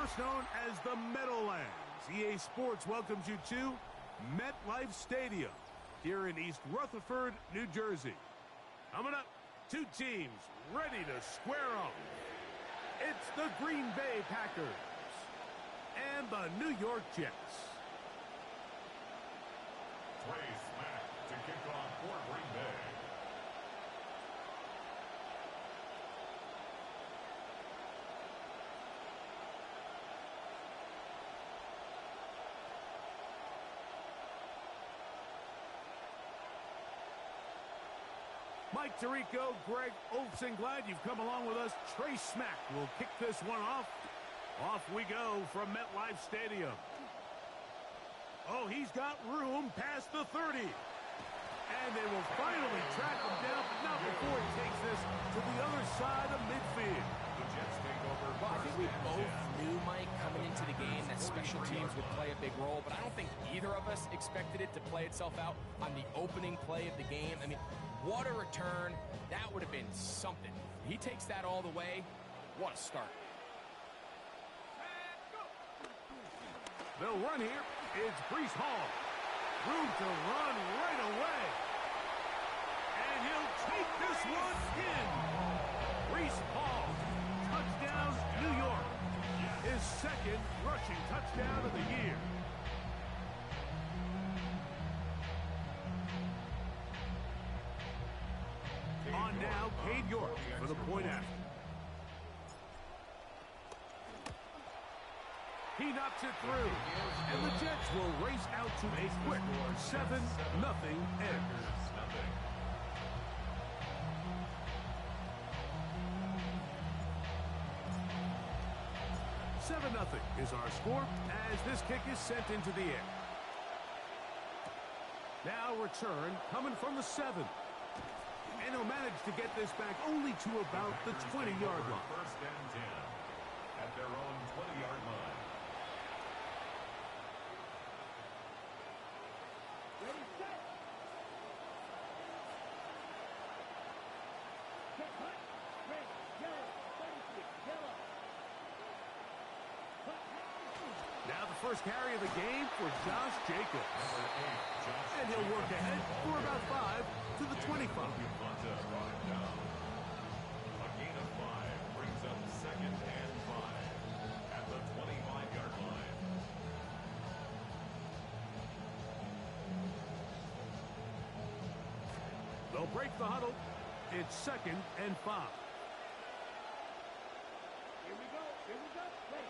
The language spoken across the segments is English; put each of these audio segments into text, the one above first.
First known as the Meadowlands, EA Sports welcomes you to MetLife Stadium here in East Rutherford, New Jersey. Coming up, two teams ready to square off. It's the Green Bay Packers and the New York Jets. Trey Smack to kick off for Green Bay. Mike Tirico, Greg Olsen, glad you've come along with us. Trey Smack will kick this one off. Off we go from MetLife Stadium. Oh, he's got room past the 30. And they will finally track him down, but not before he takes this to the other side of midfield. The Jets take over. Well, I think we both knew, Mike, coming into the game that special teams would play a big role, but I don't think either of us expected it to play itself out on the opening play of the game. I mean, what a return. That would have been something. He takes that all the way. What a start. They'll run here. It's Breece Hall. Room to run right away. And he'll take this one in. Breece Hall. Touchdown, New York. His second rushing touchdown of the year. On now, Cade York for the point after. He knocks it through. And the Jets will race out to a quick 7-0 edge. 7-0 is our score as this kick is sent into the air. Now return coming from the 7. And he'll manage to get this back only to about the 20-yard line. First and 10 at their own 20-yard line. Ready, set. Set, hut. Red, yellow, 36, yellow. Hut, hut. Now the first carry of the game for Josh Jacobs. Number 8, Josh And he'll work ahead for about 5 to the 25. Devonta brought it down. A gain of 5 brings up second and 5 at the 25-yard line. They'll break the huddle. It's second and 5. Here we go, ready.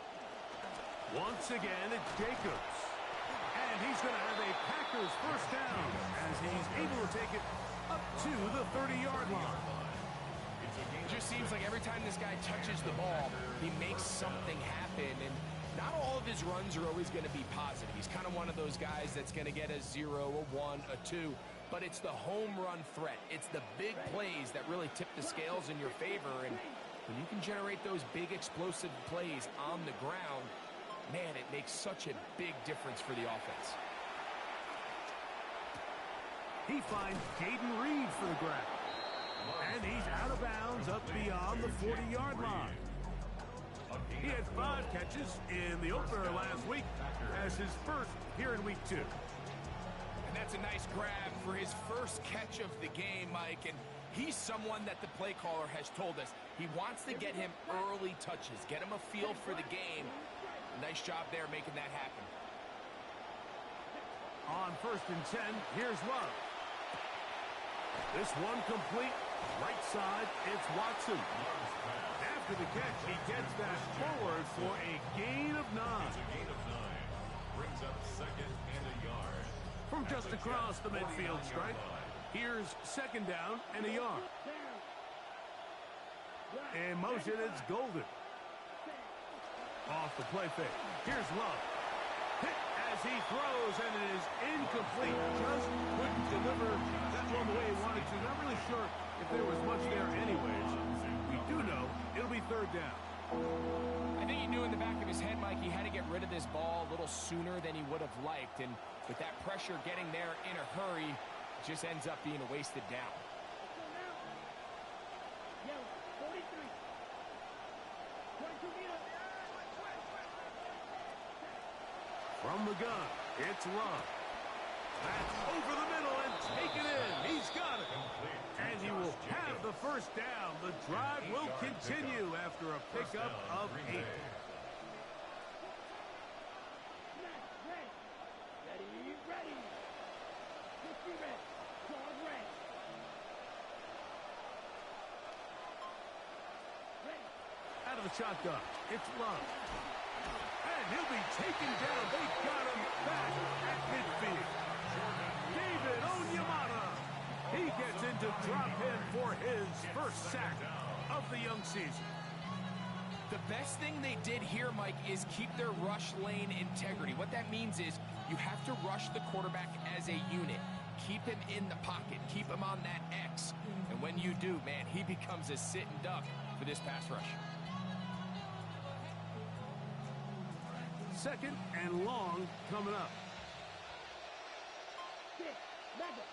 Once again, it's Jacobs. And he's going to have a Packers first down as he's able to take it up to the 30-yard line. It just seems like every time this guy touches the ball, he makes something happen. And not all of his runs are always going to be positive. He's kind of one of those guys that's going to get a 0, a 1, a 2. But it's the home run threat. It's the big plays that really tip the scales in your favor. And when you can generate those big explosive plays on the ground, man, it makes such a big difference for the offense. He finds Jaden Reed for the grab. And he's out of bounds up beyond the 40-yard line. He had 5 catches in the opener last week as his first here in week 2. And that's a nice grab for his first catch of the game, Mike. And he's someone that the play caller has told us he wants to get him early touches, get him a feel for the game. Nice job there making that happen. On first and 10, here's Love. This one complete. Right side, it's Watson. After the catch, he gets that forward for a gain of 9. It's a gain of 9. Brings up second and a yard. From just across the midfield stripe, here's second down and a yard. In motion, it's Golden. Off the play fake. Here's Love. Hit as he throws, and it is incomplete. Just couldn't deliver that one the way he wanted to. Not really sure if there was much there anyways. We do know it'll be third down. I think he knew in the back of his head, Mike, he had to get rid of this ball a little sooner than he would have liked. And with that pressure getting there in a hurry, it just ends up being a wasted down. Yellow, 43. 22 meters. From the gun, it's Love. That's over the middle and taken in. He's got it. And he will have the first down. The drive will continue after a pickup of 8. Ready, ready. Just be ready. Guard ready. Ready. Out of the shotgun, it's Love. And he'll be taken down. They got him back at midfield. David Onyemata. He gets into drop in for his first sack of the young season. The best thing they did here, Mike, is keep their rush lane integrity. What that means is you have to rush the quarterback as a unit. Keep him in the pocket. Keep him on that X. And when you do, man, he becomes a sitting duck for this pass rush. Second and long coming up. Sit. Level.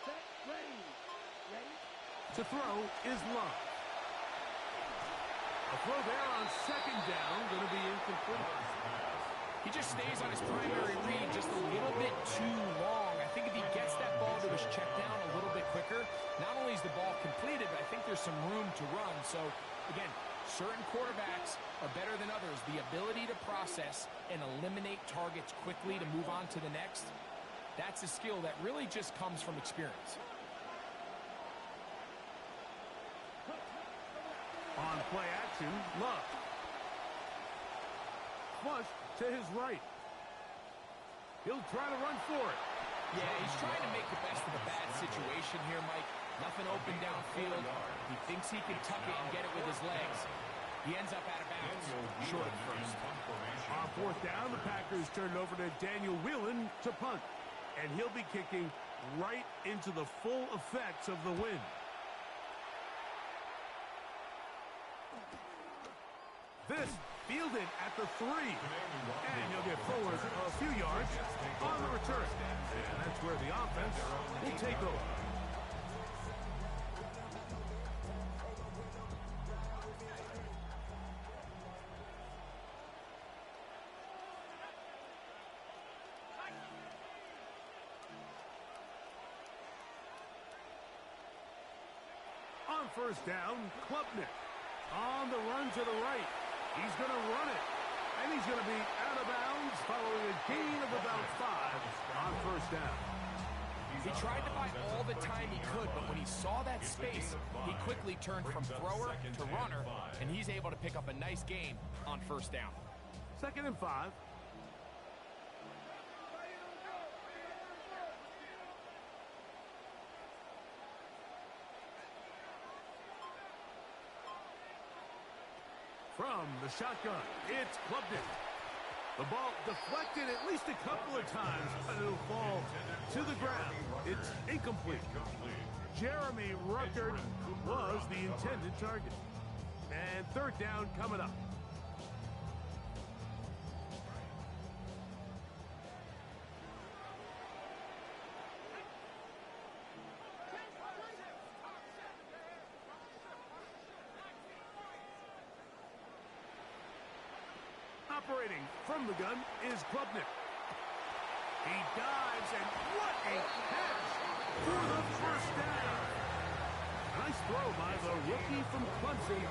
Set. Ready. Ready. To throw is Love. A throw there on second down, going to be incomplete. He just stays on his primary read just a little bit too long. I think if he gets that ball to his check down a little bit quicker, not only is the ball completed, but I think there's some room to run. So, again, certain quarterbacks are better than others. The ability to process and eliminate targets quickly to move on to the next, that's a skill that really just comes from experience. On play action, Love. Flush to his right. He'll try to run for it. Yeah, he's trying to make the best of a bad situation here, Mike. Nothing open downfield. He thinks he can tuck it and get it with his legs. He ends up out of bounds, short of first. On fourth down, the Packers turn it over to Daniel Whelan to punt. And he'll be kicking right into the full effects of the wind. This fielded at the 3. And he'll get forward a few yards on the return. And that's where the offense will take over. On first down, Klubnik. On the run to the right. He's going to run it. And he's going to be out of bounds following a gain of about 5 on first down. He tried to buy all the time he could, but when he saw that space, he quickly turned from thrower to runner, and he's able to pick up a nice gain on first down. Second and 5. From the shotgun, it's Klubnik. The ball deflected at least a couple of times, but it'll fall to the ground. It's incomplete. Jeremy Ruckert was the intended target. And third down coming up. Operating from the gun is Klubnik. He dives, and what a catch for the first down. Nice throw by the rookie from Clemson.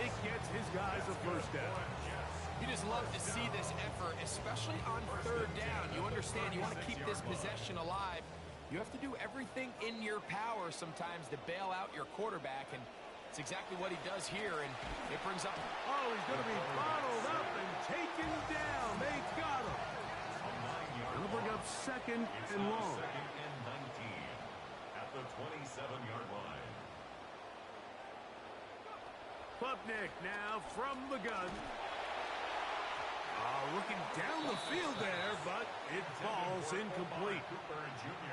It gets his guys a first down. You just love to see this effort, especially on third down. You understand you want to keep this possession alive. You have to do everything in your power sometimes to bail out your quarterback, and it's exactly what he does here, and it brings up... Oh, he's going to be bottled up and taken down. They got him. It'll bring up second and long. Second and 19 at the 27-yard line. Klubnik now from the gun. Looking down the field there, but it falls incomplete.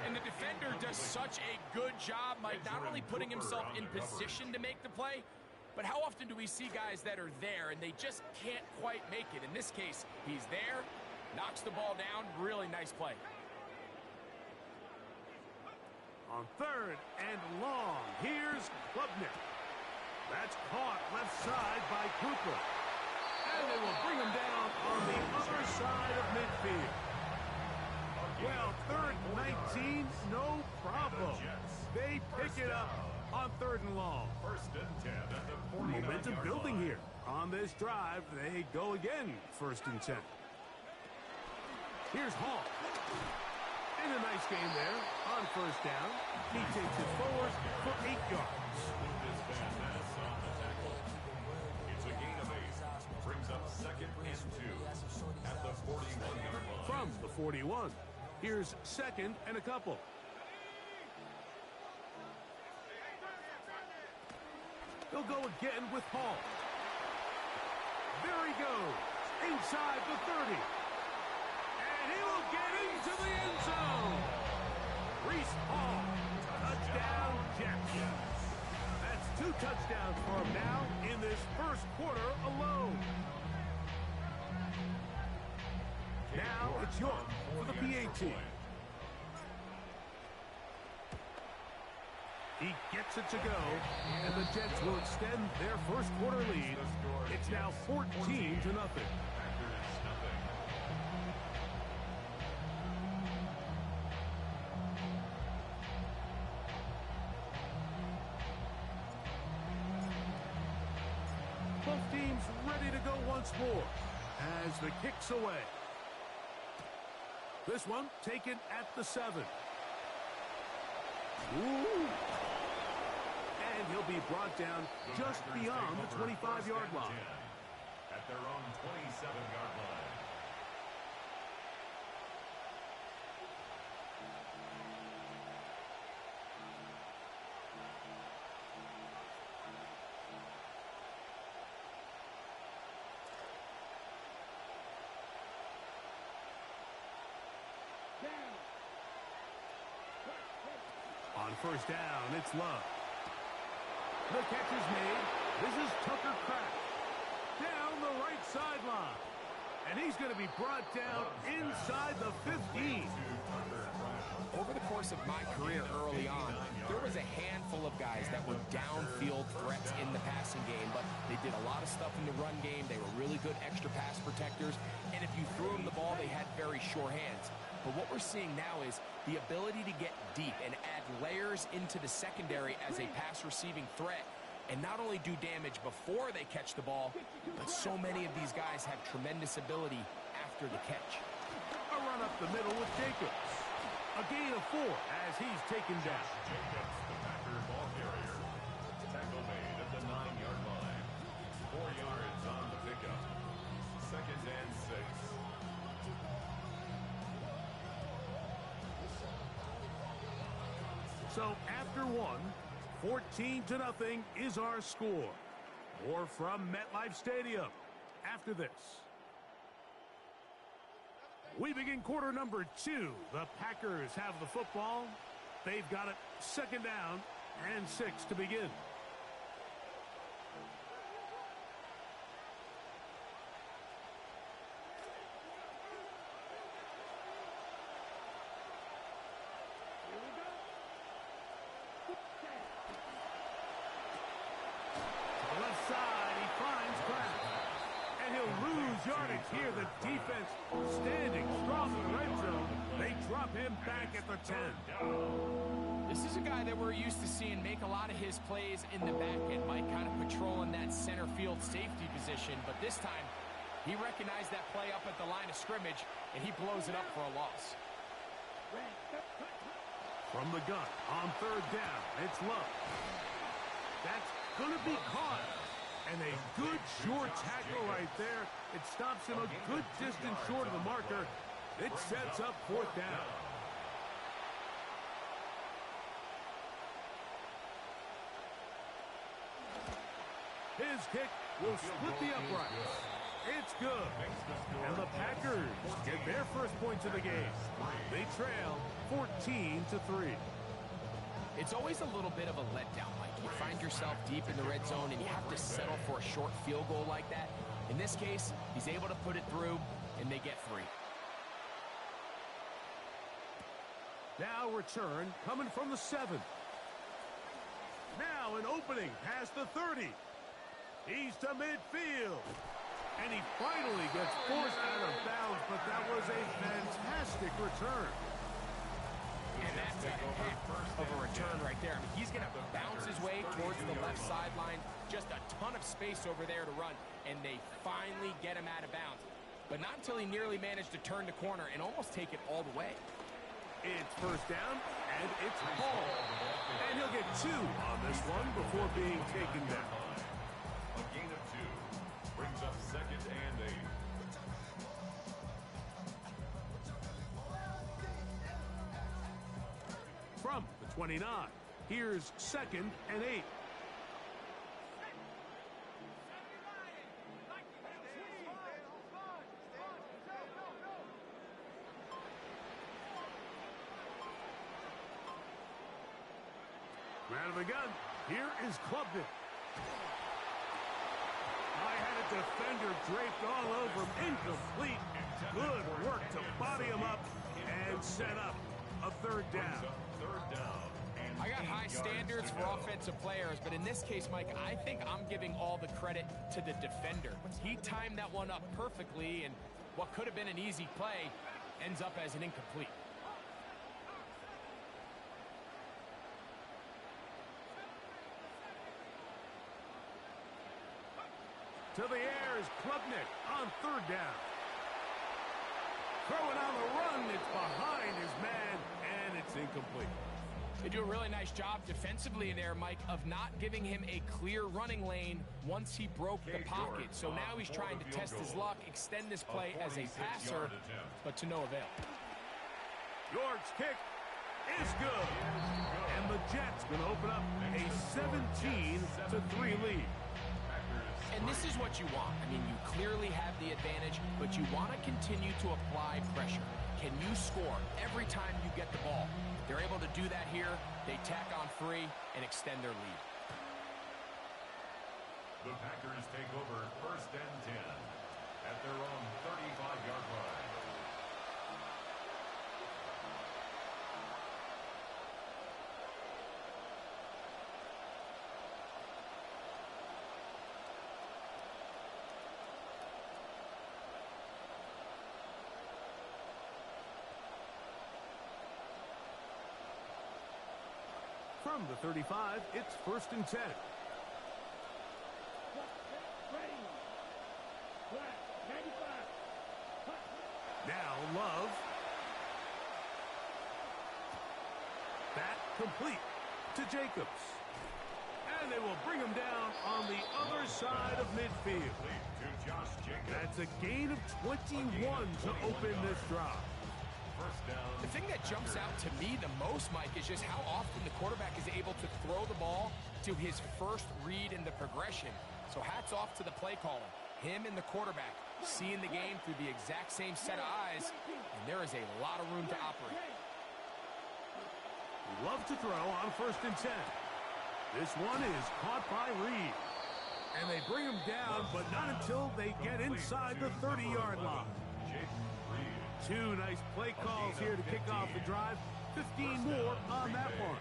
And the defender does such a good job, Mike, not only putting himself in position to make the play, but how often do we see guys that are there and they just can't quite make it? In this case, he's there, knocks the ball down, really nice play. On third and long, here's Klubnik. That's caught left side by Cooper. And they will bring him down on the other side of midfield. Well, third and 19, no problem. They pick it up on 3rd and long. First and 10 at the 49-yard Momentum building line. here. On this drive, they go again, 1st and 10. Here's Hall. And a nice game there on 1st down. He takes it forward for 8 yards. Lucas Van Ness on the tackle. It's a gain of 8. Brings up 2nd and 2 at the 41-yard line. From the 41. Here's 2nd and a couple. He'll go again with Hall. There he goes. Inside the 30. And he will get into the end zone. Breece Hall. Touchdown, Jets. That's 2 touchdowns for him now in this first quarter alone. Now it's York for the PAT. He gets it to go, and the Jets will extend their first quarter lead. It's now 14-0. Both teams ready to go once more as the kick's away. This one taken at the 7. Ooh. And he'll be brought down just beyond the 25-yard line. At their own 27-yard line. On 1st down, it's Love. The catch is made. This is Tucker Kraft. Down the right sideline. And he's going to be brought down inside the 15. Over the course of my career early on, there was a handful of guys that were downfield threats in the passing game, but they did a lot of stuff in the run game. They were really good extra pass protectors, and if you threw them the ball, they had very sure hands. But what we're seeing now is the ability to get deep and add layers into the secondary as a pass-receiving threat, and not only do damage before they catch the ball, but so many of these guys have tremendous ability after the catch. A run up the middle with Jacobs. A gain of 4 as he's taken down. Jacobs, the Packer ball carrier. Tackle made at the 9-yard line. 4 yards on the pickup. 2nd and 6. So after 1, 14-0 is our score. More from MetLife Stadium after this. We begin quarter number 2. The Packers have the football. They've got it 2nd down and 6 to begin. Yardage here, the defense standing strong in the red zone. They drop him back at the 10. This is a guy that we're used to seeing make a lot of his plays in the back end, Mike, kind of patrolling that center field safety position. But this time, he recognized that play up at the line of scrimmage, and he blows it up for a loss. From the gun on 3rd down, it's Love. That's going to be caught. And a good short tackle right there. It stops him a good distance short of the marker. It sets up 4th down. His kick will split the uprights. It's good. And the Packers get their first points of the game. They trail 14-3. It's always a little bit of a letdown, Mike. You find yourself deep in the red zone and you have to settle for a short field goal like that. In this case, he's able to put it through, and they get 3. Now return coming from the 7. Now an opening past the 30. He's to midfield. And he finally gets forced out of bounds, but that was a fantastic return. And that's a heck of a return right there. I mean, he's going to bounce his way towards the left sideline. Just a ton of space over there to run, and they finally get him out of bounds. But not until he nearly managed to turn the corner and almost take it all the way. It's first down, and it's Hall. And he'll get 2 on this one before being taken down. A gain of 2 brings up second and 8. From the 29, here's second and 8. Out of the gun, here is Klubnik. I had a defender draped all over him, incomplete. Good work to body him up and set up a third down. I got high standards for offensive players, but in this case, Mike, I think I'm giving all the credit to the defender. He timed that one up perfectly, and what could have been an easy play ends up as an incomplete. To the air is Klubnik on third down. Throwing on the run, it's behind his man, and it's incomplete. They do a really nice job defensively in there, Mike, of not giving him a clear running lane once he broke the pocket. So now he's trying to test his luck, extend this play as a passer, but to no avail. York's kick is good. And the Jets going to open up a 17-3 lead. And this is what you want. I mean, you clearly have the advantage, but you want to continue to apply pressure. Can you score every time you get the ball? They're able to do that here. They tack on 3 and extend their lead. The Packers take over first and 10 at their own 35-yard line. From the 35, it's first and 10. Now Love. That complete to Jacobs. And they will bring him down on the other side of midfield. To Josh Jacobs. That's a gain of 21 to open this drive. The thing that jumps out to me the most, Mike, is just how often the quarterback is able to throw the ball to his first read in the progression. So hats off to the play caller. Him and the quarterback seeing the game through the exact same set of eyes, and there is a lot of room to operate. Love to throw on first and 10. This one is caught by Reed. And they bring him down, but not until they get inside the 30-yard line. 2 nice play calls here to kick off the drive. 15 more on that one.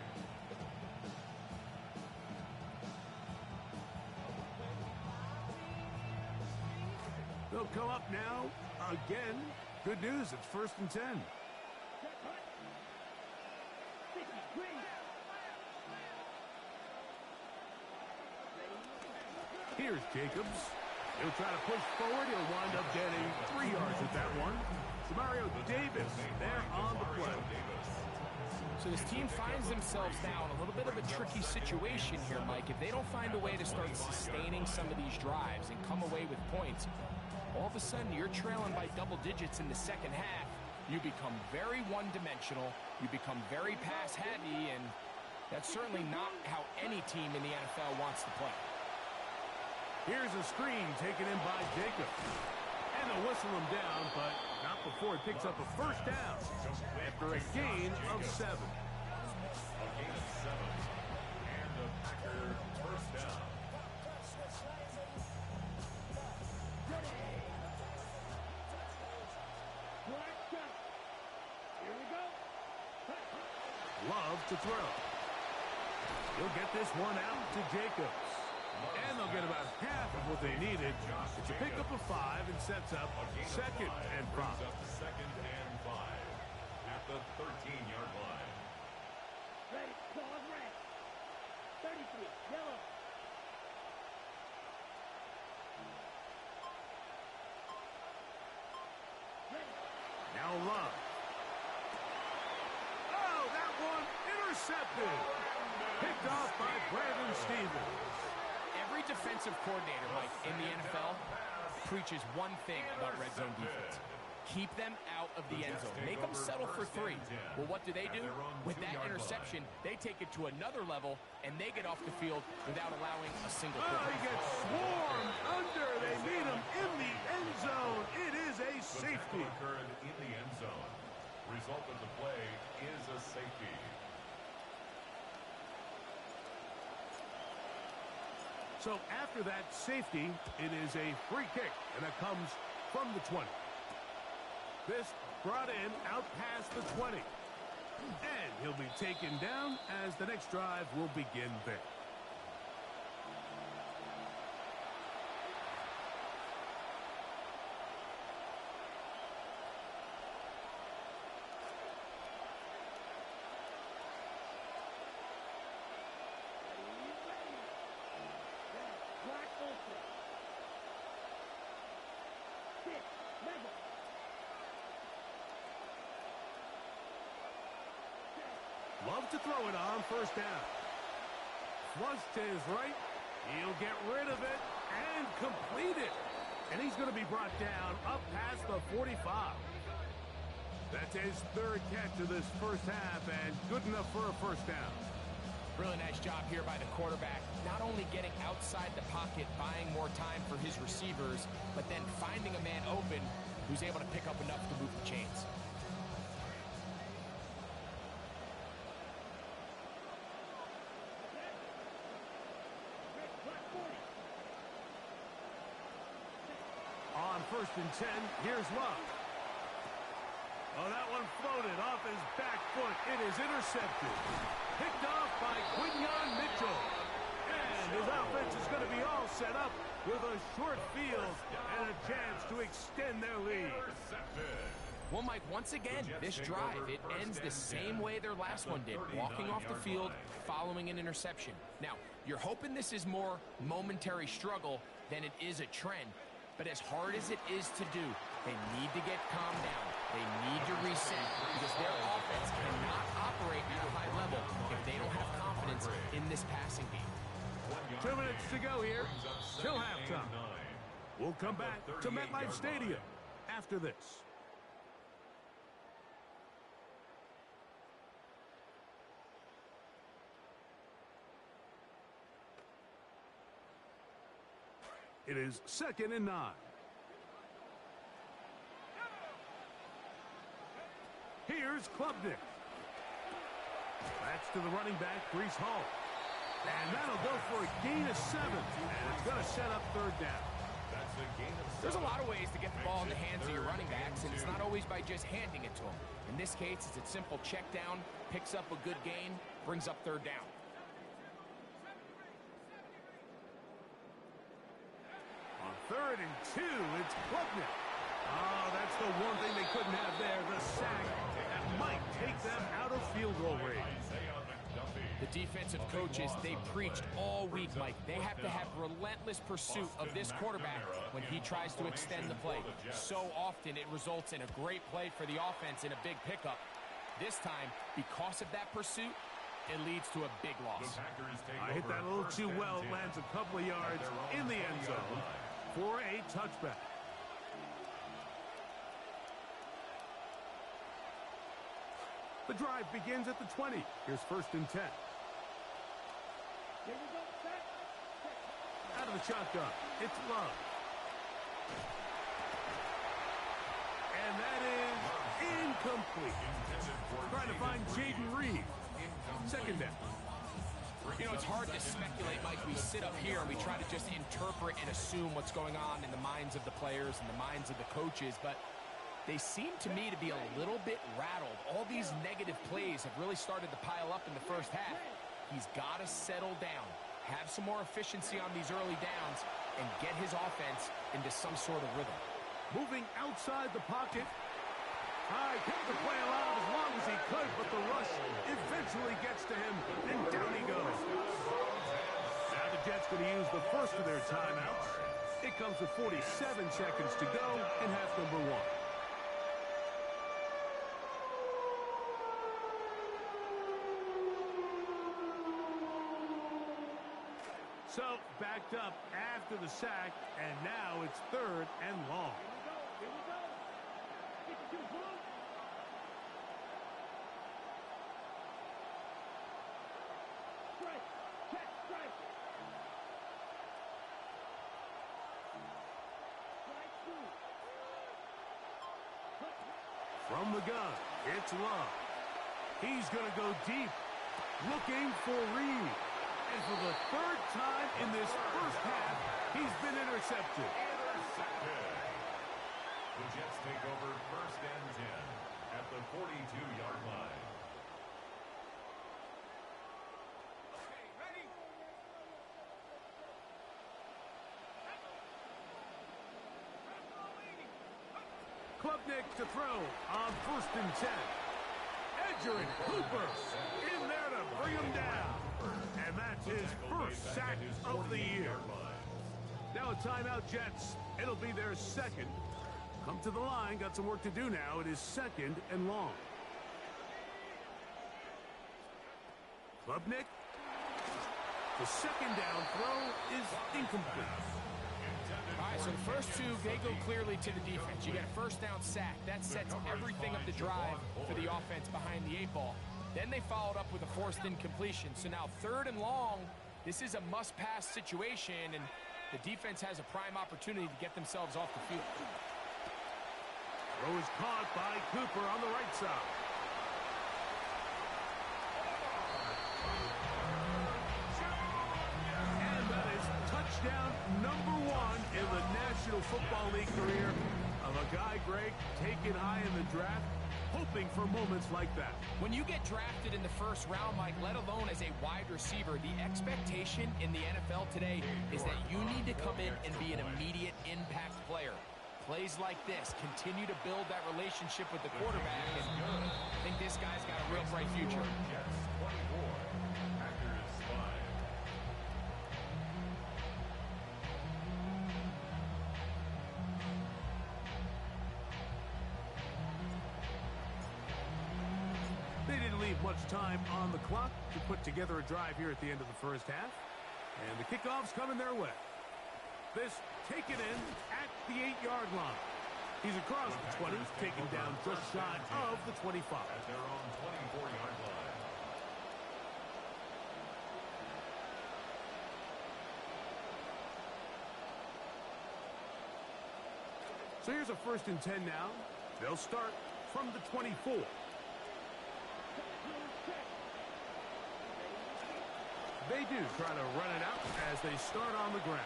They'll come up now again. Good news, it's first and 10. Here's Jacobs. He'll try to push forward. He'll wind up getting 3 yards with that one. Mario Davis there on the play. So this team finds themselves now in a little bit of a tricky situation here, Mike. If they don't find a way to start sustaining some of these drives and come away with points, all of a sudden you're trailing by double digits in the second half. You become very one-dimensional. You become very pass-heavy, and that's certainly not how any team in the NFL wants to play. Here's a screen taken in by Jacobs. And they'll whistle him down, but not before he picks up a first down after a gain of 7. A gain of 7. And the Packers first down. Here we go. Love to throw. He'll get this one out to Jacobs. And they'll get about half of what they needed. It's a pickup of 5 and sets up second and 5. Second and 5 at the 13-yard line. Ready. Pause red. 33. Yellow. Ready. Now Love. Oh, that one intercepted. Picked off by Brandon Stevens. Every defensive coordinator, Mike, in the NFL preaches one thing about red zone defense. Keep them out of the end zone. Make them settle for 3. Well, what do? With that interception, they take it to another level, and they get off the field without allowing a single Oh, play. he gets swarmed under. They meet him in the end zone. It is a safety. Occurred in the end zone. Result of the play is a safety. So after that safety, it is a free kick, and it comes from the 20. This brought in out past the 20. And he'll be taken down as the next drive will begin there. Love to throw it on first down. Flush to his right. He'll get rid of it and complete it. And he's going to be brought down up past the 45. That's his 3rd catch of this first half and good enough for a first down. Really nice job here by the quarterback, not only getting outside the pocket, buying more time for his receivers, but then finding a man open who's able to pick up enough to move the chains. On 1st and 10, here's Love. Oh, that one floated off his back foot. It is intercepted. Picked off by Quinyon Mitchell. And his offense is going to be all set up with a short field and a chance to extend their lead. Well, Mike, once again, this drive, it ends the same way their last one did, walking off the field, following an interception. Now, you're hoping this is more momentary struggle than it is a trend. But as hard as it is to do, they need to get calmed down. They need to reset because their offense cannot operate at a high level if they don't have confidence in this passing game. 2 minutes to go here till halftime. We'll come back to MetLife Stadium after this. It is 2nd and 9. Here's Klubnik. That's to the running back, Breece Hall. And that'll go for a gain of 7. And it's going to set up 3rd down. There's a lot of ways to get the ball in the hands of your running backs, and it's not always by just handing it to them. In this case, it's a simple check down, picks up a good gain, brings up 3rd down. On 3rd and 2, it's Klubnik. Oh, that's the one thing they couldn't have there, the sack that might take them out of field goal range. The defensive coaches, they preached all week, Mike. They have to have relentless pursuit of this quarterback when he tries to extend the play. So often it results in a great play for the offense and a big pickup. This time, because of that pursuit, it leads to a big loss. I hit that a little too well. It lands a couple of yards in the end zone for a touchback. The drive begins at the 20. Here's 1st and 10. Here we go, set. Out of the shotgun, it's Love. And that is incomplete. Trying to find Jaden Reed. 2nd down. You know, it's hard to speculate, Mike. We sit up here and we try to just interpret and assume what's going on in the minds of the players and the minds of the coaches, but they seem to me to be a little bit rattled. All these negative plays have really started to pile up in the first half. He's got to settle down. have some more efficiency on these early downs, and get his offense into some sort of rhythm. Moving outside the pocket. He kept the play alive as long as he could, but the rush eventually gets to him, and down he goes. Now the Jets going to use the first of their timeouts. It comes with 47 seconds to go in half number 1. So, backed up after the sack, and now it's 3rd and long. Here we go. Get the two points. Strike. Check. Strike. Strike 2. From the gun, it's Love. He's going to go deep, looking for Reed. And for the 3rd time in this first half, he's been intercepted. The Jets take over 1st and 10 at the 42-yard line. Klubnik to throw on 1st and 10. Edger and Cooper in there to bring him down. And that's his first sack of the year. Now a timeout, Jets. It'll be their 2nd. Come to the line. Got some work to do now. It is 2nd and long. Klubnik. The 2nd down throw is incomplete. All right, so the first 2, they go clearly to the defense. You get a 1st down sack. That sets everything up the drive for the offense behind the 8 ball. Then they followed up with a forced incompletion. So now 3rd and long, this is a must-pass situation, and the defense has a prime opportunity to get themselves off the field. Throw is caught by Cooper on the right side. And that is touchdown number 1 in the National Football League career of a guy, Greg, taken high in the draft, hoping for moments like that. When you get drafted in the 1st round, Mike, let alone as a wide receiver, the expectation in the NFL today is that you need to come in and be an immediate impact player. Plays like this continue to build that relationship with the quarterback, and I think this guy's got a real bright future. Jets 24, Packers 5. They didn't leave much time on the clock to put together a drive here at the end of the first half. And the kickoff's coming their way. This taken in at the 8-yard line. He's across the 20, taken down just shy of the 25. At their own 24-yard line. So here's a 1st and 10 now. They'll start from the 24. They do try to run it out as they start on the ground.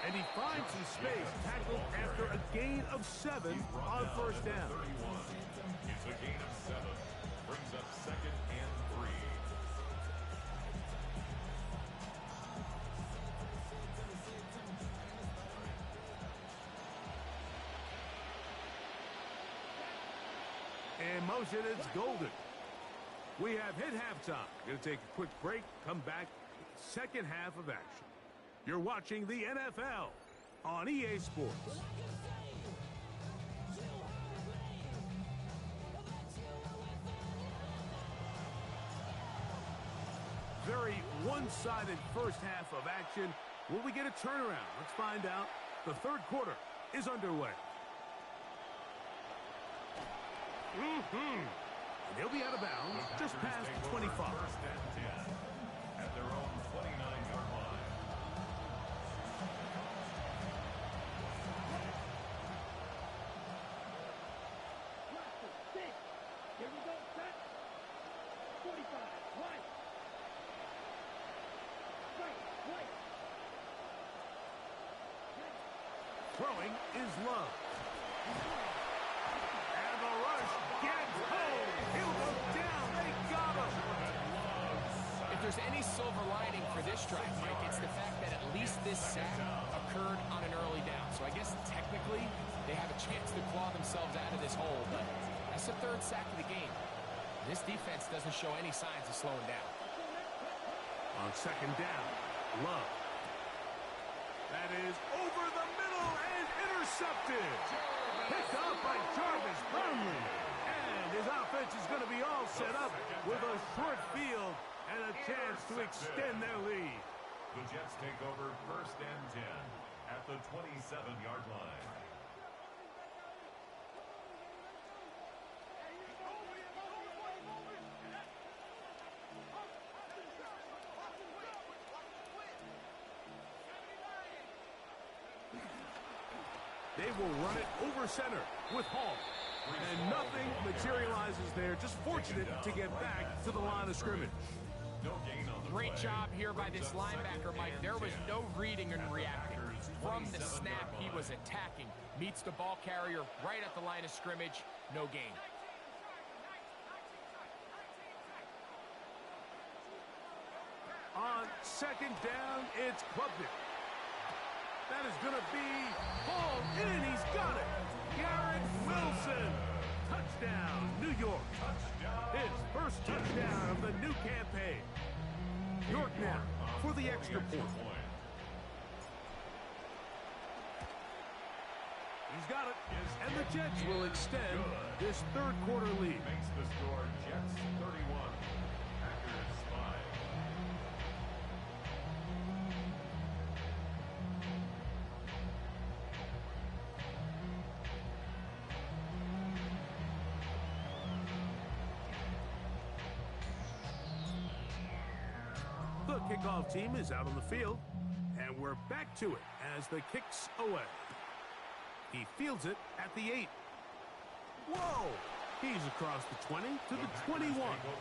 And he finds some space, tackled after a gain of 7 on 1st down. 31. It's a gain of 7. Brings up 2nd and 3. In motion, it's Golden. We have hit halftime. Going to take a quick break, come back with the 2nd half of action. You're watching the NFL on EA Sports. Very one-sided first half of action. Will we get a turnaround? Let's find out. The 3rd quarter is underway. And they'll be out of bounds just past the 25. 1st and 10 at their own 29-yard line. Here we go, set. 45, right. Right. Throwing is Love. And the rush gets home. He'll go down. They got him. If there's any silver lining for this drive, Mike, it's the fact that at least this sack occurred on an early down. So I guess technically they have a chance to claw themselves out of this hole, but that's the third sack of the game. This defense doesn't show any signs of slowing down. On second down, Love. That is over the middle and intercepted. Picked up by Jarvis Brownlee. And his offense is going to be all set up with a short field and a chance to extend their lead. The Jets take over 1st and 10 at the 27-yard line. They will run it over center with Hall. And nothing materializes there. Just fortunate to get back to the line of scrimmage. No gain on the Great play. job here by this linebacker, Mike. There was no reading and reacting. From the snap, he was attacking. Meets the ball carrier right at the line of scrimmage. No gain. On second down, it's Klubnik. That is going to be hauled in. He's got it. Garrett Wilson. Touchdown, New York. His first touchdown of the new campaign. York now for the extra point. He's got it. And the Jets will extend this third quarter lead. Makes the score Jets 31, Packers 5. The kickoff team is out on the field, and we're back to it as the kick's away. He fields it at the 8. Whoa! He's across the 20 to the 21.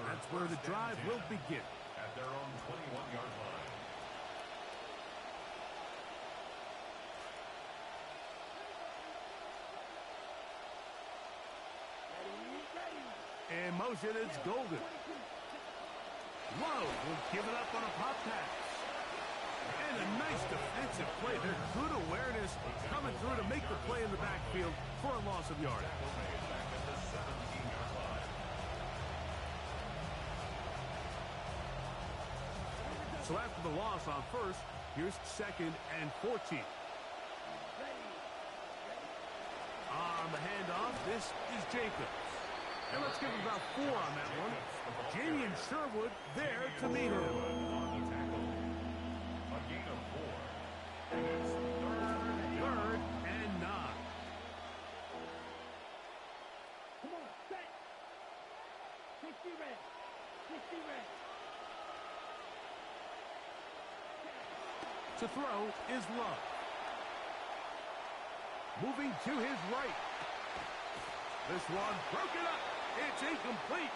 That's where the drive will begin. At their own 21-yard line. In motion, it's Golden. Love will give it up on a pop pass. And a nice defensive play there. Good awareness coming through to make the play in the backfield for a loss of yardage. Back at the 17-yard line. So after the loss on first, here's second and 14. On the handoff, this is Jacobs. And let's give him about 4 on that one. Jamie and Sherwood there to meet him. On the tackle. A gain of 4. And it's Third and 9. Come on, set. 60 red. 60 red. To throw is Love. Moving to his right. This one broken up. It's incomplete.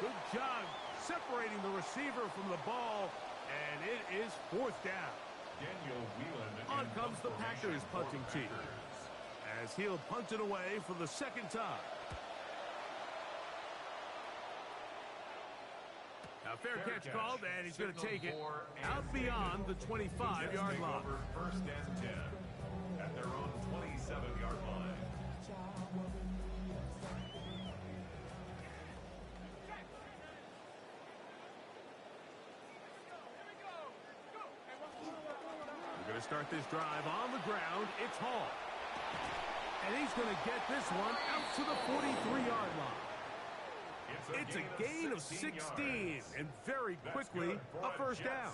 Good job separating the receiver from the ball, and it is 4th down. Daniel Whelan. On comes the Packers punting team, as he'll punt it away for the second time. Now fair catch called, and he's going to take it out beyond the 25-yard line. Over 1st and 10 at their own 27-yard line. We're going to start this drive on the ground. It's Hall. And he's going to get this one out to the 43-yard line. It's a gain of 16, and very quickly, a first down.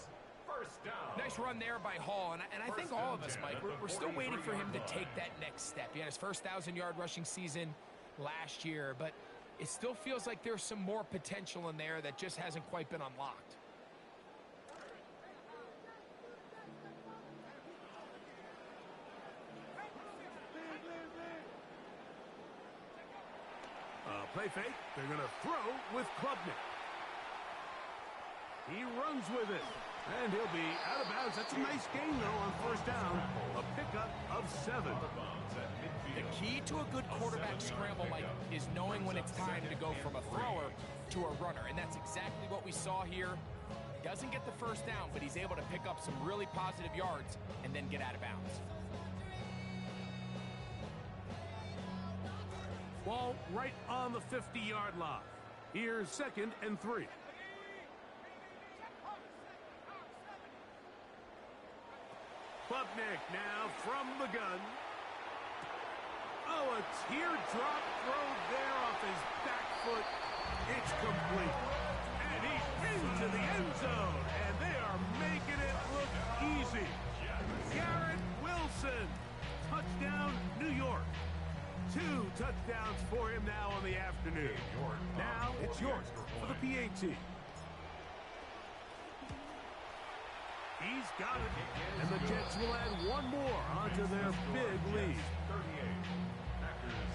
First down. Nice run there by Hall, and I think all of us, Mike, we're still waiting for him to take that next step. He had his first 1,000-yard rushing season last year, but it still feels like there's some more potential in there that just hasn't quite been unlocked. Play fake. They're going to throw with Klubnik. He runs with it. And he'll be out of bounds. That's a nice gain, though, on first down. A pickup of 7. The key to a good quarterback scramble, Mike, is knowing when it's time to go from a thrower to a runner. And that's exactly what we saw here. Doesn't get the first down, but he's able to pick up some really positive yards and then get out of bounds. Ball right on the 50-yard line. Here's 2nd and 3. Klubnik now from the gun. Oh, a teardrop throw there off his back foot. It's complete. And he's into the end zone. And they are making it look easy. Garrett Wilson. Touchdown, New York. 2 touchdowns for him now on the afternoon. Now it's York for the PAT. He's got it. And the Jets will add one more onto their big lead. 38. Packers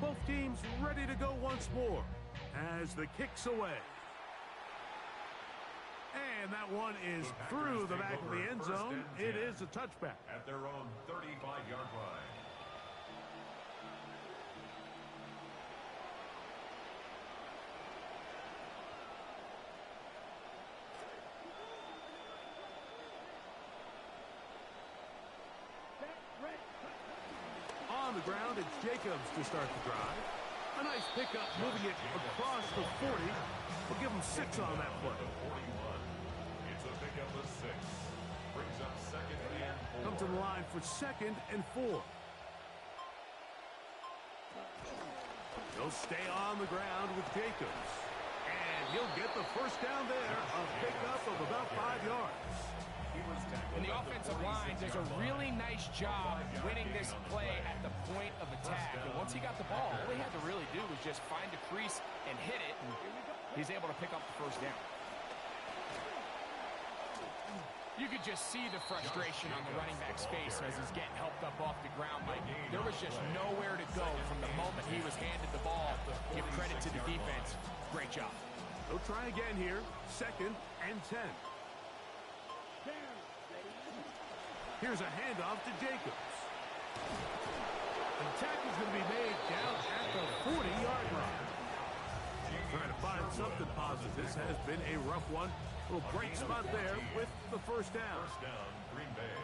5. Both teams ready to go once more as the kick's away. And that one is through the back of the end zone. It is a touchback. At their own 35-yard line. On the ground, it's Jacobs to start the drive. A nice pickup, moving it across the 40. We'll give him 6 on that play. 41. It's a pickup of 6. Brings up 2nd and 4. Comes to the line for 2nd and 4. He'll stay on the ground with Jacobs. And he'll get the first down there. A pickup of about 5 yards. And the offensive line does a really nice job winning this play at the point of attack. And once he got the ball, all he had to really do was just find a crease and hit it. And he's able to pick up the first down. You could just see the frustration on the running back's face as he's getting helped up off the ground. Mike, there was just nowhere to go from the moment he was handed the ball. Give credit to the defense. Great job. They'll try again here. 2nd and 10. Here's a handoff to Jacobs. The tackle's going to be made down at the 40-yard line. Trying to find something positive. This has been a rough one. Little bright spot there with the first down. First down, Green Bay.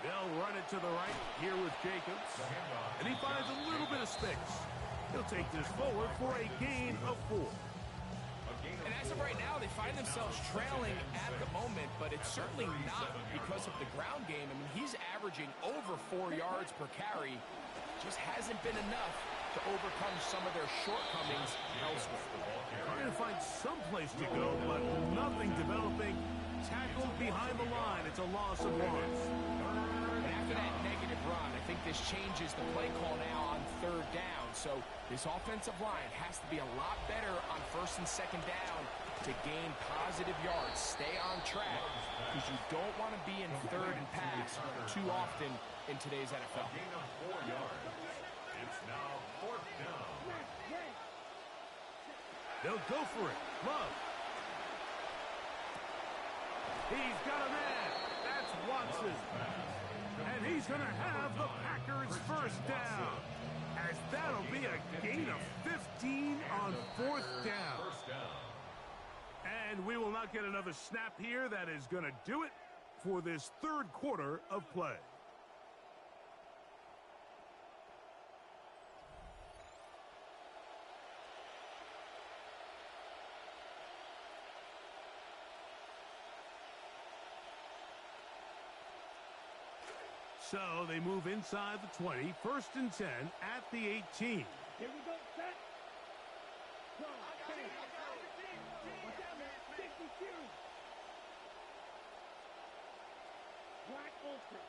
They'll run it to the right here with Jacobs. And he finds a little bit of space. He'll take this forward for a gain of 4. And as of right now, they find themselves trailing at the moment, but it's certainly not because of the ground game. I mean, he's averaging over 4 yards per carry. Just hasn't been enough to overcome some of their shortcomings elsewhere. Trying to find some place to go, but nothing developing. Tackled behind the line. It's a loss of yards. And after that negative run, I think this changes the play call now on 3rd down. So this offensive line has to be a lot better on 1st and 2nd down to gain positive yards. Stay on track because you don't want to be in 3rd and pass too often in today's NFL. Gain of 4 yards. It's now 4th down. They'll go for it. Love. He's got a man. That's Watson. And he's going to have the Packers first down. As that'll be a gain of 15 on 4th down. First down. And we will not get another snap here. That is going to do it for this 3rd quarter of play. So they move inside the 20, 1st and 10 at the 18. Here we go, set. Go, okay. Watch out, man. 52. Black Olsen.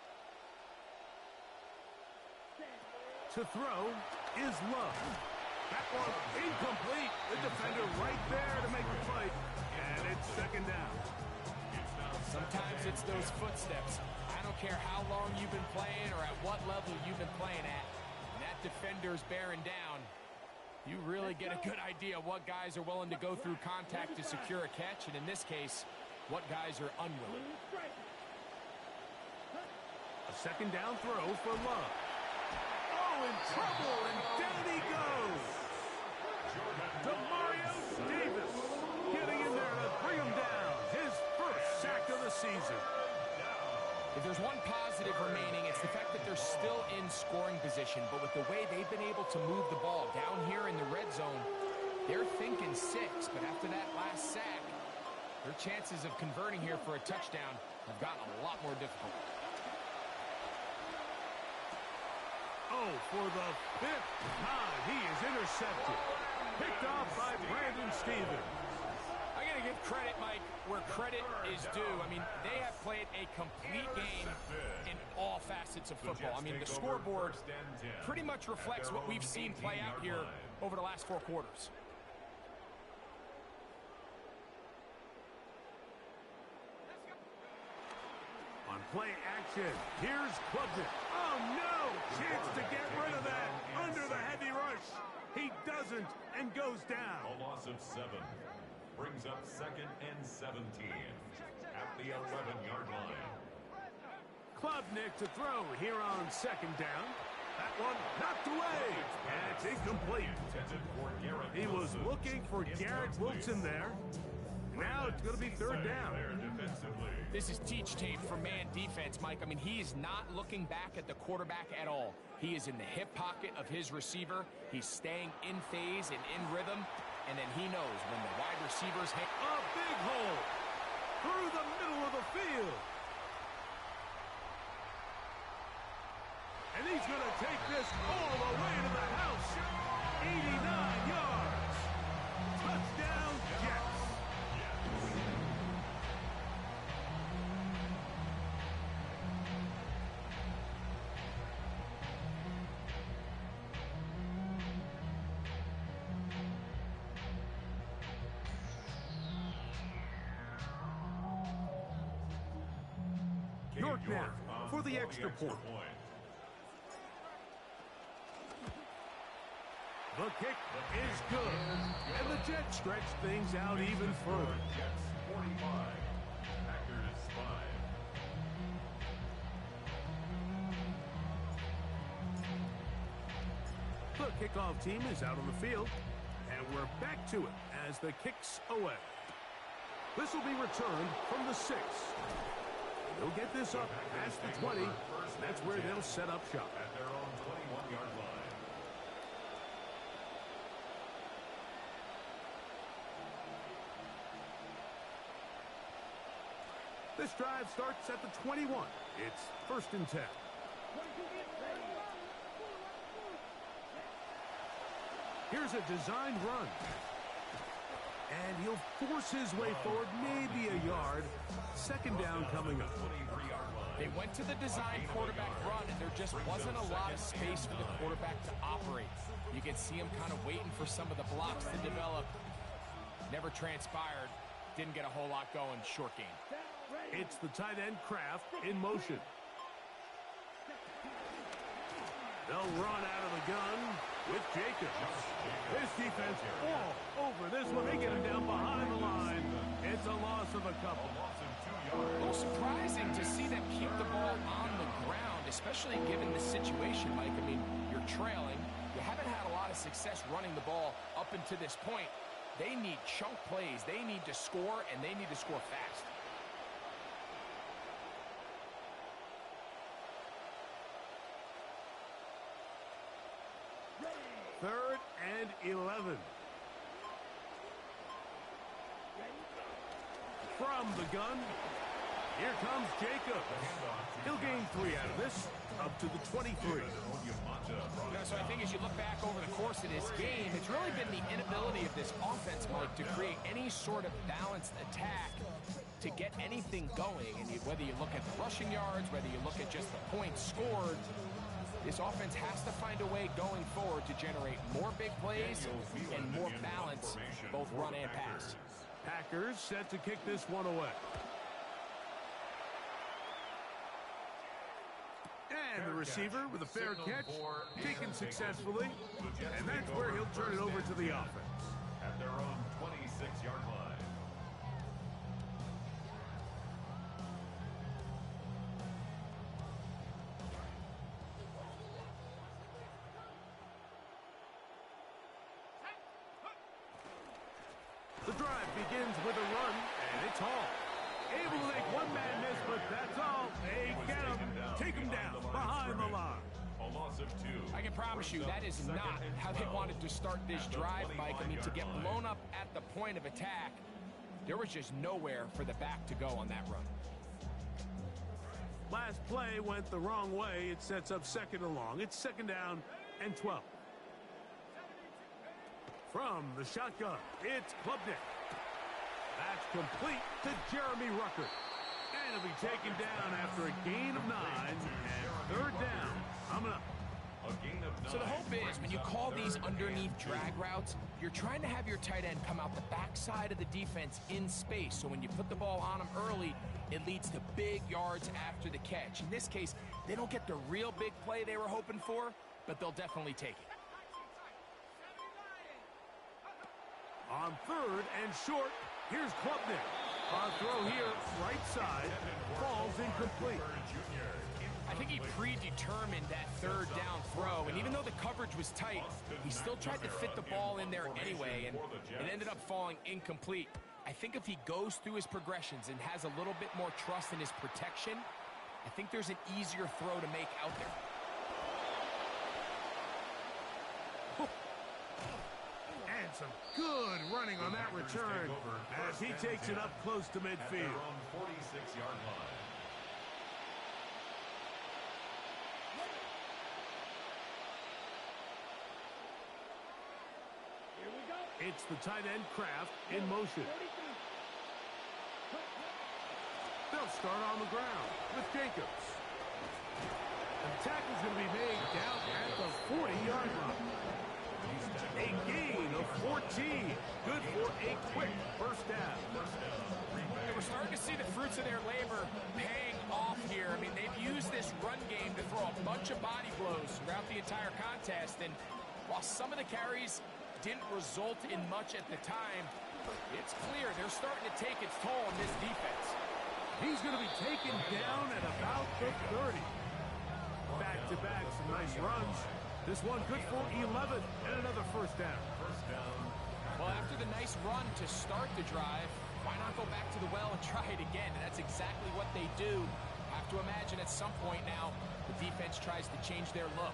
To throw is Love. That one incomplete. The defender right there to make the fight. And it's 2nd down. Sometimes it's those footsteps. I don't care how long you've been playing or at what level you've been playing at. When that defender's bearing down, you really get a good idea of what guys are willing to go through contact to secure a catch, and in this case, what guys are unwilling. A 2nd down throw for Love. trouble, and down he goes. Demario Davis getting in there to bring him down. His first sack of the season. If there's one positive remaining, it's the fact that they're still in scoring position. But with the way they've been able to move the ball down here in the red zone, they're thinking 6. But after that last sack, their chances of converting here for a touchdown have gotten a lot more difficult. Oh, for the 5th time, he is intercepted. Picked off by Brandon Stephens. I'm going to give credit, Mike, where credit is due. I mean, they have played a complete game in all facets of football. I mean, the scoreboard pretty much reflects what we've seen play out here over the last 4 quarters. On play action, here's Klubnik. Oh, no! Chance to get rid of that under the heavy rush. He doesn't and goes down. A loss of 7 brings up 2nd and 17 at the 11-yard line. Klubnik to throw here on 2nd down. That one knocked away, and it's incomplete. He was looking for Garrett Wilson there. Now it's going to be 3rd down. This is teach tape for man defense, Mike. I mean, he is not looking back at the quarterback at all. He is in the hip pocket of his receiver. He's staying in phase and in rhythm. And then he knows when the wide receivers hit. A big hole through the middle of the field. And he's going to take this all the way to the house. 89 yards. Touchdown, Jets. York now for the extra point. The kick is good, and the Jets stretch things out even further. Jets 45, Packers 5. The kickoff team is out on the field, and we're back to it as the kick's away. This will be returned from the 6. They'll get this up past the 20. That's where they'll set up shop. At their own 21-yard line. This drive starts at the 21. It's 1st and 10. Here's a designed run. And he'll force his way forward, maybe a yard. 2nd down coming up. They went to the design quarterback run, and there just wasn't a lot of space for the quarterback to operate. You can see him kind of waiting for some of the blocks to develop. Never transpired. Didn't get a whole lot going. Short game. It's the tight end Kraft in motion. They'll run out of the gun with Jacobs. This defense all over this one. They get him down behind the line. It's a loss of a couple. A little surprising to see them keep the ball on the ground, especially given the situation, Mike. I mean, you're trailing. You haven't had a lot of success running the ball up until this point. They need chunk plays. They need to score, and they need to score fast. Third and 11. From the gun, here comes Jacobs. He'll gain 3 out of this, up to the 23. So I think as you look back over the course of this game, it's really been the inability of this offense, Mike, to create any sort of balanced attack to get anything going. And whether you look at the rushing yards, whether you look at just the points scored, this offense has to find a way going forward to generate more big plays and more balance, both run and pass. Packers set to kick this one away. And the receiver with a fair catch, taken successfully, and that's where he'll turn it over to the offense. At their own 26-yard line. tall. Able to make one man miss, but that's all. They get him. Take him down behind the line. A loss of 2. I can promise you that is not how they wanted to start this drive, Mike. I mean, to get blown up at the point of attack, there was just nowhere for the back to go on that run. Last play went the wrong way. It sets up second and long. It's second down and 12. From the shotgun, it's Klubnik. That's complete to Jeremy Ruckert. And he'll be taken down after a gain of 9 and third down. Coming up. So the hope is when you call these underneath drag routes, you're trying to have your tight end come out the backside of the defense in space. So when you put the ball on him early, it leads to big yards after the catch. In this case, they don't get the real big play they were hoping for, but they'll definitely take it. On third and short, here's Klubnik. On throw here, right side, falls incomplete. I think he predetermined that third down throw, and even though the coverage was tight, he still tried to fit the ball in there anyway, and it ended up falling incomplete. I think if he goes through his progressions and has a little bit more trust in his protection, I think there's an easier throw to make out there. And some good running on that return as he takes it up close to midfield. At their own 46-yard line. Here we go. It's the tight end Kraft in motion. 33. They'll start on the ground with Jacobs. The tackle's going to be made down at the 40-yard line. A gain of 14. Good for a quick first down. We're starting to see the fruits of their labor paying off here. I mean, they've used this run game to throw a bunch of body blows throughout the entire contest, and while some of the carries didn't result in much at the time, it's clear they're starting to take its toll on this defense. He's going to be taken down at about the 30. Back-to-back, some nice runs. This one good for 11 and another first down. Well, after the nice run to start the drive, why not go back to the well and try it again? And that's exactly what they do. Have to imagine at some point now, the defense tries to change their look.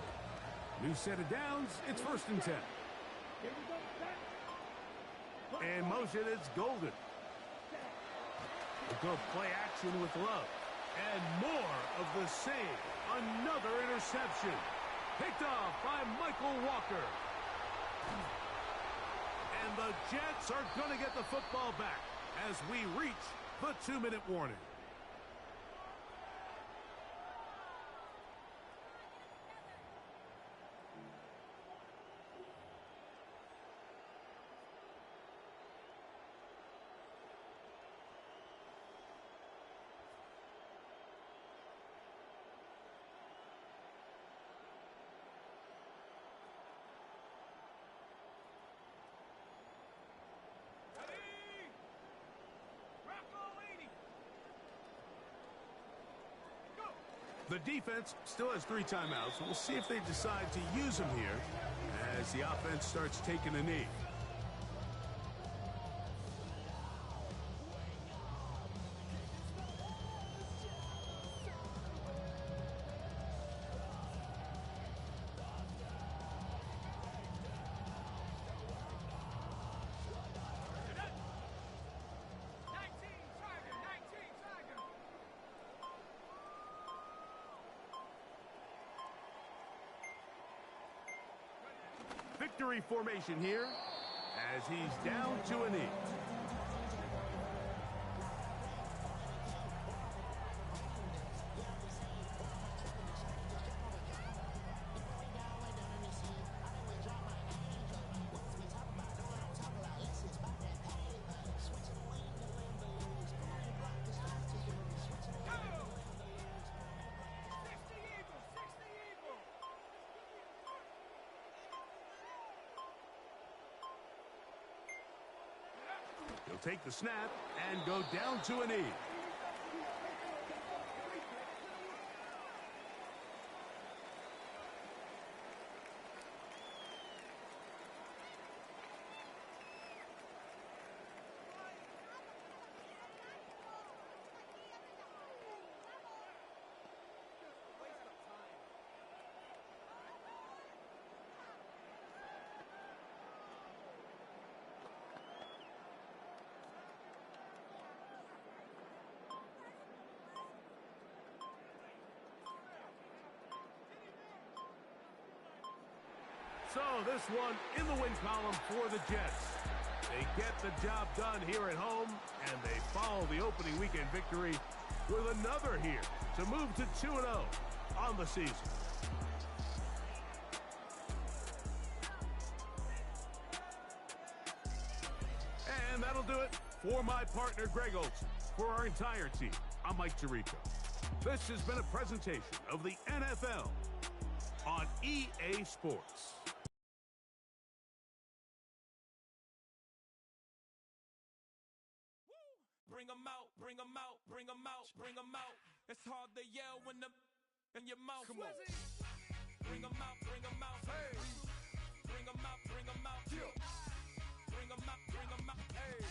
New set of downs, it's first and 10. Here we go. Set. And motion, it's Golden. A good play action with Love. And more of the same. Another interception. Picked off by Michael Walker. And the Jets are going to get the football back as we reach the 2-minute warning. The defense still has 3 timeouts. We'll see if they decide to use them here as the offense starts taking a knee. Victory formation here as he's down to a knee. He'll take the snap and go down to a knee. So this one in the win column for the Jets. They get the job done here at home, and they follow the opening weekend victory with another here to move to 2-0 on the season. And that'll do it for my partner, Greg Olson. For our entire team, I'm Mike Tirico. This has been a presentation of the NFL on EA Sports. Bring them out, bring them out, bring them out, bring them out. It's hard to yell when the in your mouth. Come on. Bring them out, bring them out. Hey. Bring them out, bring them out. Yeah. Bring them out, bring them out. Hey.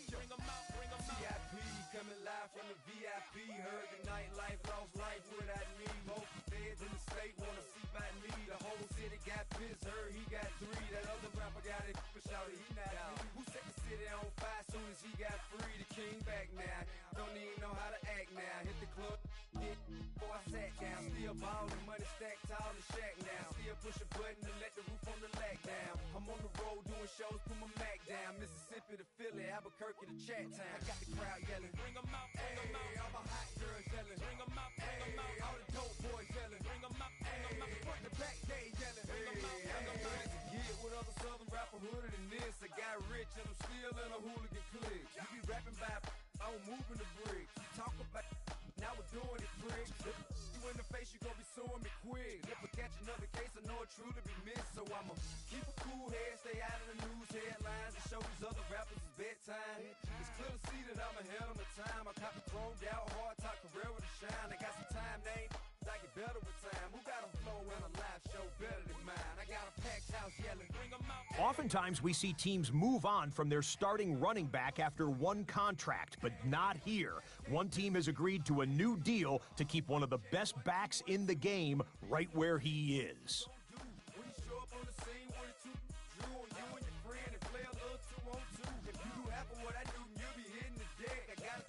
Bring them out, bring them out. VIP coming live from the VIP. Heard the nightlife, lost life without me. Most feds in the state wanna see by me. The whole city got pissed, heard he got 3. That other rapper got it, but shouted he not out. Who set the city on fire soon as he got free? The king back now, don't even know how to act now. Hit the club, hit, boy I sat down. Still ballin', money stacked tall and shack now. Still push a button to let the roof on the lag down. I'm on the road doing shows, put my Mac down. Mississippi to Philly, Albuquerque to Chat Town. I got the crowd yelling, bring them out, bring them out. All my hot girls yelling, bring them out, bring them out. All the dope boys yelling, bring them out, bring them out. Front the back, they yelling, bring them out, bring them out. It's a kid with other southern rapper hooded than this. I got rich and I'm still in a hooligan clique. You be rapping by, I'm moving the bricks. You talk about, now we're doing it, pricks. You in the face, you gon' be suing me quick. If I catch another case, I know it truly be missed. So I'ma keep a cool head, stay out of the news headlines, and show these other rappers it's bedtime. It's clear to see that I'm ahead of my time. I caught the chromed out, hard top career with a shine. I got some time, they ain't I get better with time. Who got a flow and a live show better than mine? I got a packed house yelling, bring them out. Oftentimes, we see teams move on from their starting running back after one contract, but not here. One team has agreed to a new deal to keep one of the best backs in the game right where he is. When you show up on the scene, one or two, drew on you and your friend and play a little 2-on-2. If you do half of what I do, you'll be hitting the deck. I gotta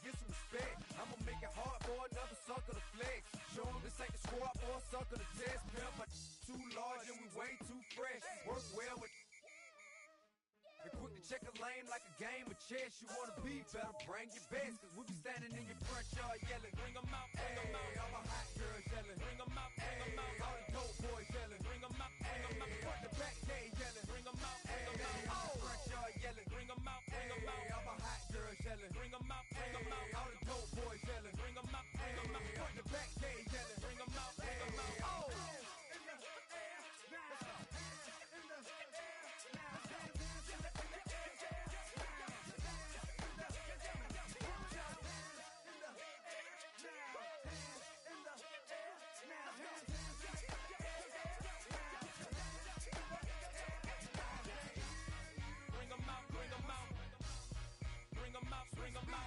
get some respect. I'ma make it hard for another sucker to flex. Show 'em this ain't the squad for a sucker to test. Pimp, but too large and we way too fresh. Work well with. And quick to check a lane like a game of chess. You wanna be better, bring your best. Cause we be standing in your front yard yelling, bring them out, bring them out. All my hot girls yelling, bring them out, bring them out. All the dope boys yelling, bring them out, bring them out. Front the back, they yelling, bring them out, bring them out. All the front yard yelling, bring them out, bring them out. All my hot girls yelling, bring them out, bring them out. All the dope boys yelling, bring them out, bring them out. Front the back, they yelling, bring them out, bring them out. Oh! Bring them out, bring them out. Bring them out, bring them out.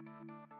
Bye.